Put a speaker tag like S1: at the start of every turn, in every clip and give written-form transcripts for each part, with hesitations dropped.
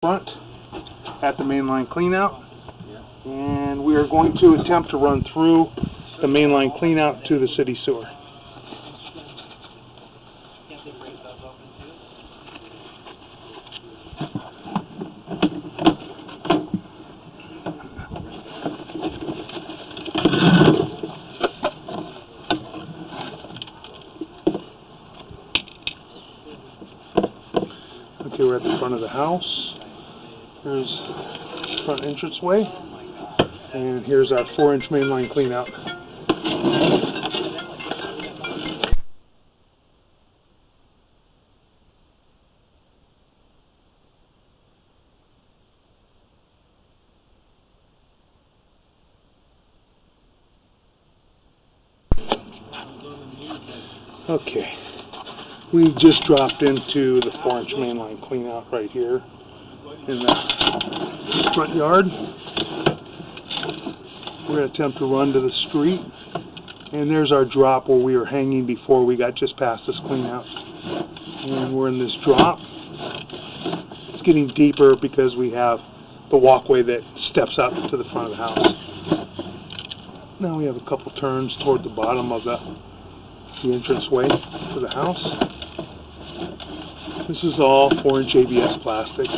S1: front at the mainline cleanout, and we are going to attempt to run through the mainline cleanout to the city sewer. Okay, we're at the front of the house. Here's the front entranceway, and here's our 4-inch mainline cleanout. Okay, we've just dropped into the 4-inch mainline cleanout right here in the front yard. We're going to attempt to run to the street, and there's our drop where we were hanging before we got just past this cleanout. And we're in this drop. It's getting deeper because we have the walkway that steps up to the front of the house. Now we have a couple turns toward the bottom of the entranceway to the house. This is all 4-inch ABS plastic.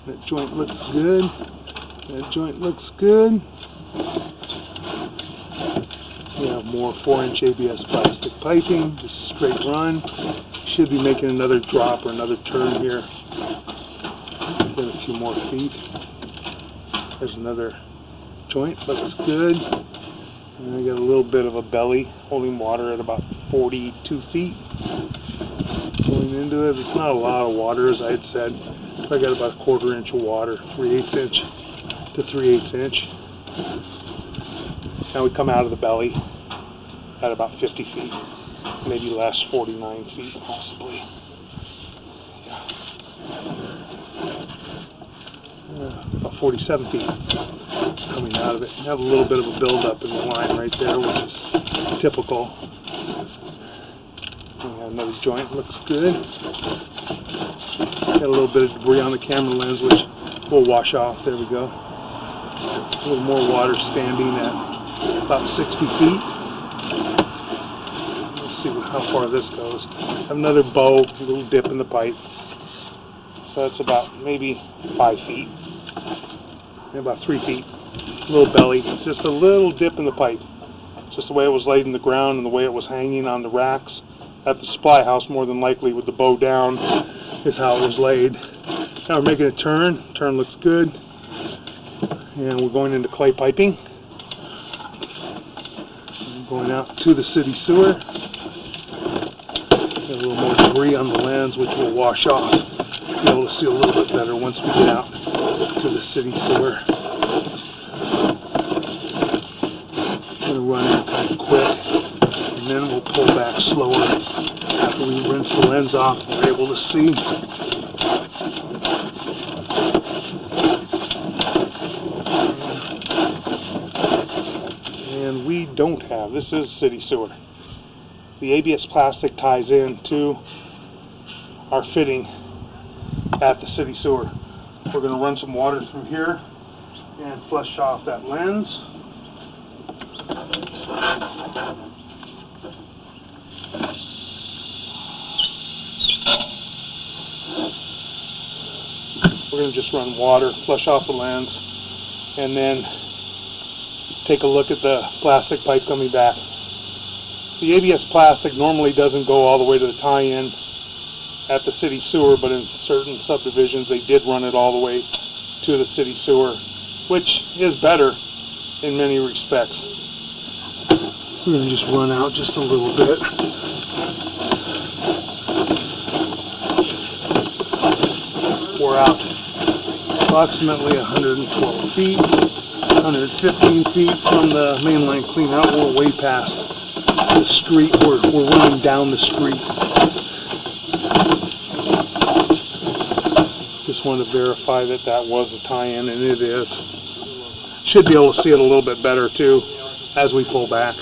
S1: That joint looks good. That joint looks good. We have more 4-inch ABS plastic piping, just a straight run. Should be making another drop or another turn here. Then a few more feet. There's another joint, looks good. And I got a little bit of a belly holding water at about 42 feet. Going into it, it's not a lot of water, as I had said. I got about a 1/4 inch of water, 3/8 inch to 3/8 inch. Now we come out of the belly at about 50 feet, maybe less, 49 feet possibly. About 47 feet coming out of it. You have a little bit of a buildup in the line right there, which is typical. We have another joint, looks good. Got a little bit of debris on the camera lens, which will wash off. There we go. A little more water standing at about 60 feet. Let's see how far this goes. Have another bow, a little dip in the pipe. So that's about maybe 5 feet. About 3 feet. A little belly. It's just a little dip in the pipe. Just the way it was laid in the ground and the way it was hanging on the racks at the supply house, more than likely with the bow down, is how it was laid. Now we're making a turn. Turn looks good. And we're going into clay piping. And going out to the city sewer. Got a little more debris on the lens, which will wash off. Be able to see a little bit better once we get out to the city sewer. I'm going to run in kind of quick, and then we'll pull back slower after we rinse the lens off and we're able to see. And we don't have, this is city sewer. The ABS plastic ties in to our fitting at the city sewer. We're going to run some water through here and flush off that lens. We're going to just run water, flush off the lens, and then take a look at the plastic pipe coming back. The ABS plastic normally doesn't go all the way to the tie-in at the city sewer, but in certain subdivisions they did run it all the way to the city sewer, which is better in many respects. We're going to just run out just a little bit. We're out approximately 112 feet, 115 feet from the mainline cleanout. We're way past the street. We're running down the street. Just wanted to verify that that was a tie-in, and it is. Should be able to see it a little bit better too as we pull back.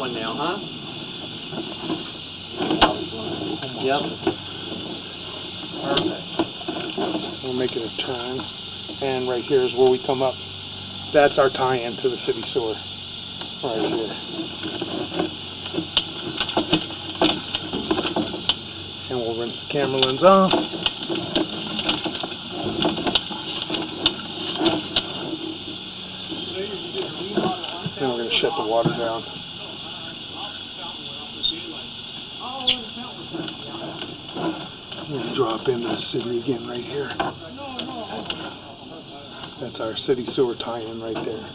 S2: one now, huh? Yep. Perfect.
S1: We're making a turn, and right here is where we come up. That's our tie-in to the city sewer, right here. And we'll rinse the camera lens off. And we're going to shut the water down. We'll drop into the city again right here. That's our city sewer tie-in right there.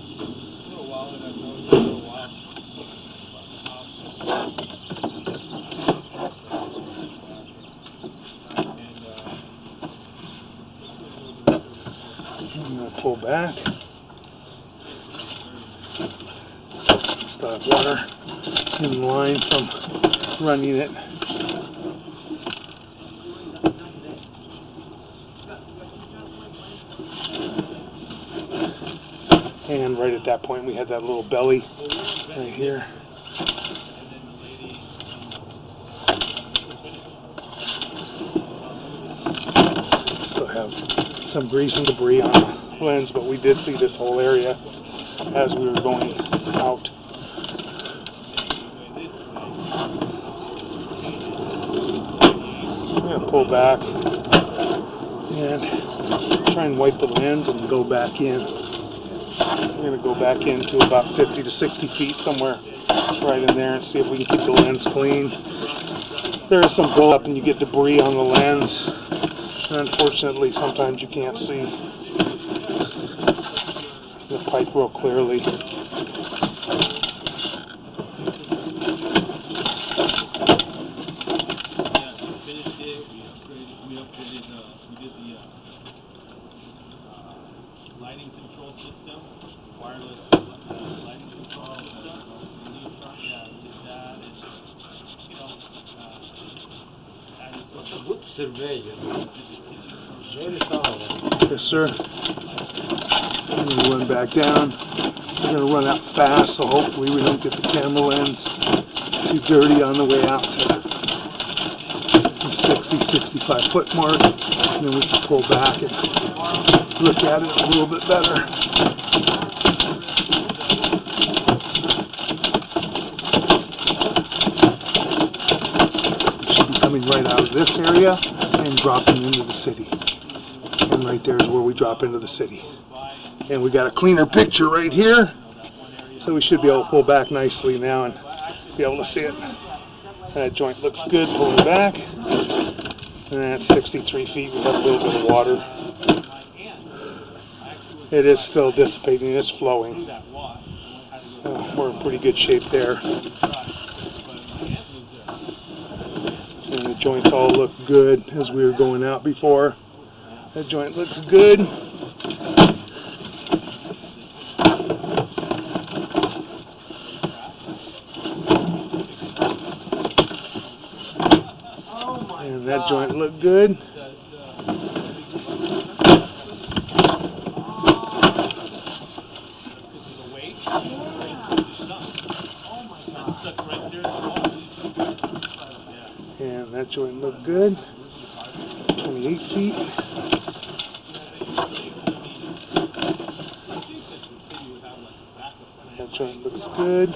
S1: I'm going to pull back. Stop water in line from running it. And right at that point we had that little belly right here. Still have some grease and debris on the lens, but we did see this whole area as we were going out. I'm going to pull back and try and wipe the lens and go back in. I'm going to go back into about 50 to 60 feet somewhere right in there and see if we can keep the lens clean. There is some buildup and you get debris on the lens, and unfortunately sometimes you can't see the pipe real clearly.
S3: Lighting control system, wireless lighting control system. Yeah, we did that, and added some
S2: Good survey. Very solid.
S1: Yes, sir. I'm going to run back down. We're going to run out fast, so hopefully we don't get the camera lens too dirty on the way out to the 60-65 foot mark, and then we can pull back and look at it a little bit better. We should be coming right out of this area and dropping into the city. And right there is where we drop into the city. And we got a cleaner picture right here, so we should be able to pull back nicely now and be able to see it. That joint looks good pulling back. And at 63 feet, we have a little bit of water. It is still dissipating, it's flowing. We're in pretty good shape there. And the joints all look good as we were going out before. That joint looks good. And that joint looked good. And that joint looked good. 28 feet. That joint looks good.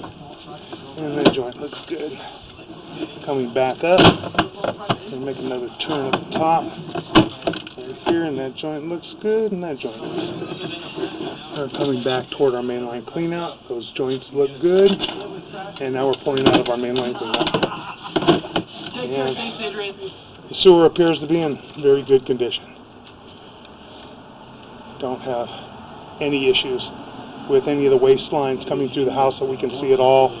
S1: And that joint looks good. Coming back up. And make another turn at the top. Right here, and that joint looks good, and that joint looks good. We're coming back toward our mainline cleanout. Those joints look good. And now we're pulling out of our mainline cleanout. And the sewer appears to be in very good condition. Don't have any issues with any of the waste lines coming through the house that we can see at all.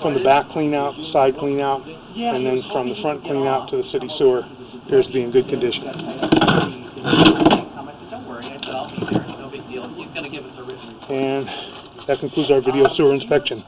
S1: From the back clean out, side clean out, and then from the front clean out to the city sewer appears to be in good condition.
S2: Don't worry, I said I'll be there. No big deal. He's going to give us a written report.
S1: And that concludes our video sewer inspection.